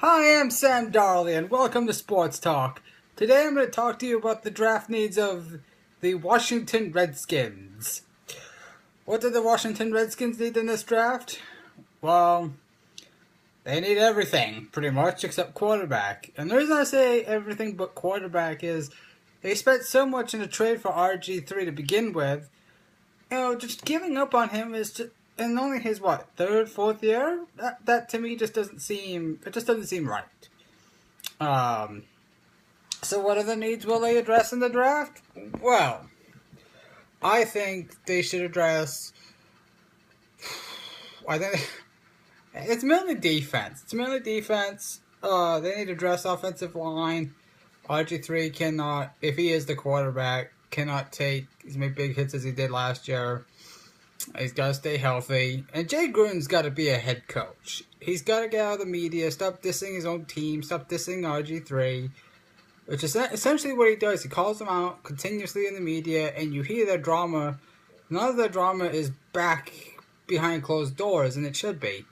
Hi, I'm Sam Darley, and welcome to Sports Talk. Today I'm going to talk to you about the draft needs of the Washington Redskins. What did the Washington Redskins need in this draft? Well, they need everything, pretty much, except quarterback. And the reason I say everything but quarterback is they spent so much in a trade for RG3 to begin with. Just giving up on him is just, and only his third, fourth year. That to me just doesn't seem. It just doesn't seem right. So what other needs will they address in the draft? Well, I think they should address. I think it's mainly defense. They need to address offensive line. RG3 cannot, if he is the quarterback, cannot take as many big hits as he did last year. He's got to stay healthy. And Jay Gruden's got to be a head coach. He's got to get out of the media, stop dissing his own team, stop dissing RG3, which is essentially what he does. He calls them out continuously in the media, and you hear their drama. None of their drama is back behind closed doors, and it should be.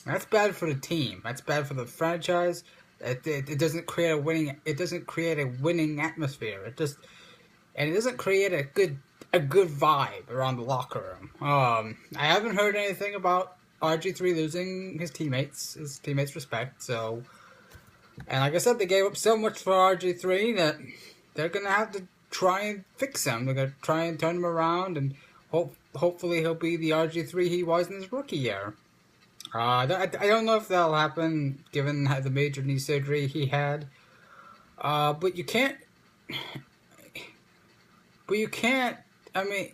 That's bad for the team. That's bad for the franchise. It doesn't create a winning. It doesn't create a winning atmosphere. It doesn't create a good vibe around the locker room. I haven't heard anything about RG3 losing his teammates respect. So, and like I said, they gave up so much for RG3 that they're gonna have to try and fix him. They're gonna try and turn him around, and hopefully he'll be the RG3 he was in his rookie year. I don't know if that'll happen given the major knee surgery he had. But you can't. I mean,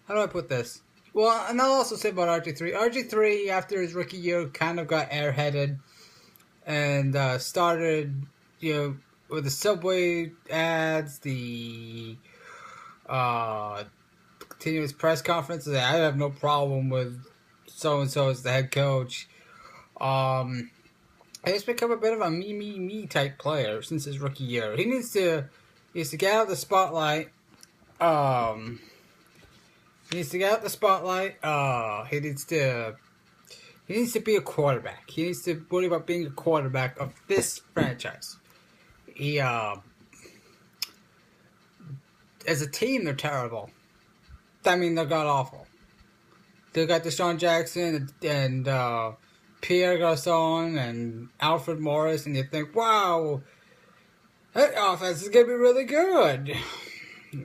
how do I put this? Well, and I'll also say about RG3. RG3, after his rookie year, kind of got airheaded and started, with the Subway ads, the continuous press conferences. I have no problem with so-and-so as the head coach. He's become a bit of a me type player since his rookie year. He needs to get out of the spotlight. He needs to be a quarterback. He needs to worry about being a quarterback of this franchise. As a team, they're terrible. I mean, they're god awful. They got Deshaun Jackson and Pierre Garçon and Alfred Morris, and you think, wow, that offense is gonna be really good.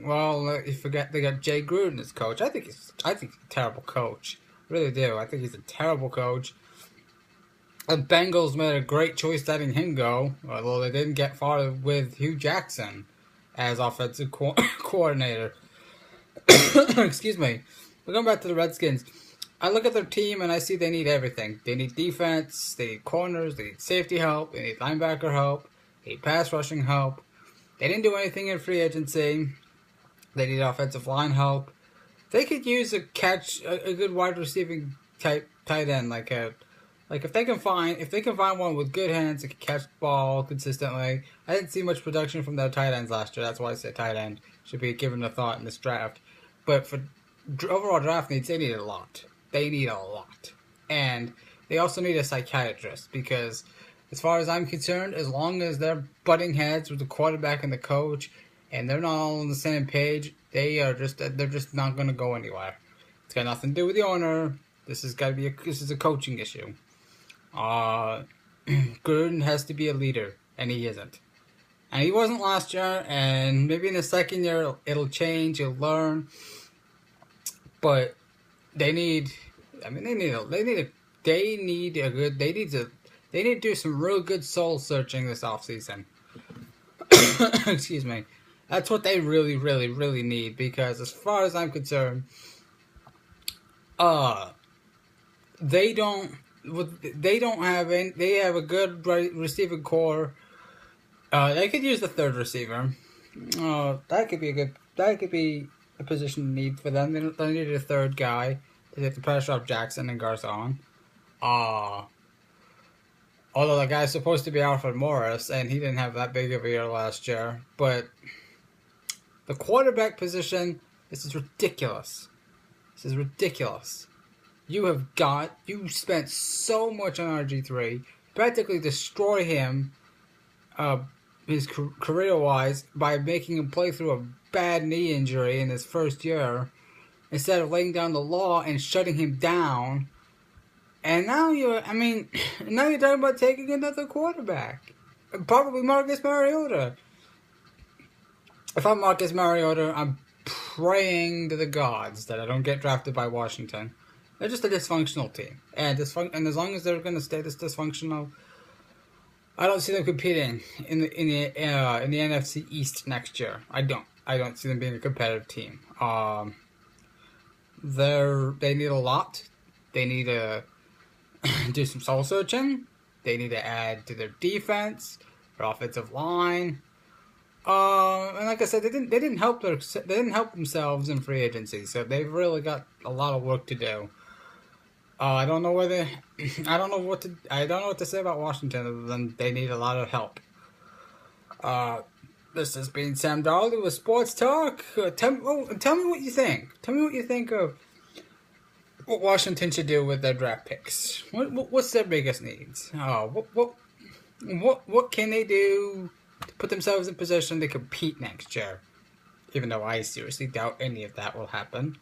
Well, you forget they got Jay Gruden as coach. I think he's a terrible coach. I really do. I think he's a terrible coach. The Bengals made a great choice letting him go, although they didn't get far with Hugh Jackson as offensive coordinator. Excuse me. We're going back to the Redskins. I look at their team and I see they need everything. They need defense, they need corners, they need safety help, they need linebacker help, they need pass rushing help. They didn't do anything in free agency. They need offensive line help. They could use a good wide receiving tight end, like if they can find one with good hands that can catch the ball consistently. I didn't see much production from their tight ends last year. That's why I say tight end should be given a thought in this draft. But for overall draft needs, they need a lot. And they also need a psychiatrist, because as far as I'm concerned, as long as they're butting heads with the quarterback and the coach, and they're not all on the same page, they're just not going to go anywhere. It's got nothing to do with the owner. This is a coaching issue. Gruden has to be a leader, and he isn't. And he wasn't last year, and maybe in the second year it'll change, he'll learn. But they need to do some real good soul searching this offseason. Excuse me. That's what they really, really, really need, because as far as I'm concerned, they have a good receiving core. They could use the third receiver. That could be a position need for them. They need a third guy to take the pressure off Jackson and Garçon. Although the guy's supposed to be Alfred Morris, and he didn't have that big of a year last year. But the quarterback position, this is ridiculous. This is ridiculous. You spent so much on RG3. practically destroy him, his career-wise, by making him play through a bad knee injury in his first year, instead of laying down the law and shutting him down. And now now you're talking about taking another quarterback. Probably Marcus Mariota. If I'm Marcus Mariota, I'm praying to the gods that I don't get drafted by Washington. They're just a dysfunctional team. And as long as they're going to stay this dysfunctional, I don't see them competing in the NFC East next year. I don't see them being a competitive team. They need a lot. They need to do some soul searching. They need to add to their defense, their offensive line. And like I said, they didn't help themselves in free agency, so they've really got a lot of work to do. I don't know what to say about Washington other than they need a lot of help. This has been Sam Darley with Sports Talk. Tell me what you think. Tell me what you think of what Washington should do with their draft picks. What's their biggest needs? What can they do to put themselves in position to compete next year? Even though I seriously doubt any of that will happen.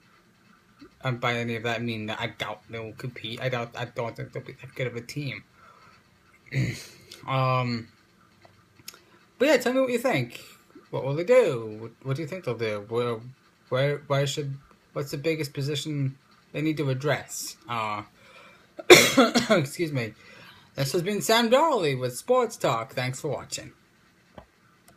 And by any of that, I mean that I doubt they'll compete. I don't think they'll be that good of a team. But yeah, tell me what you think. What will they do? What do you think they'll do? What's the biggest position they need to address? Excuse me. This has been Sam Darley with Sports Talk. Thanks for watching.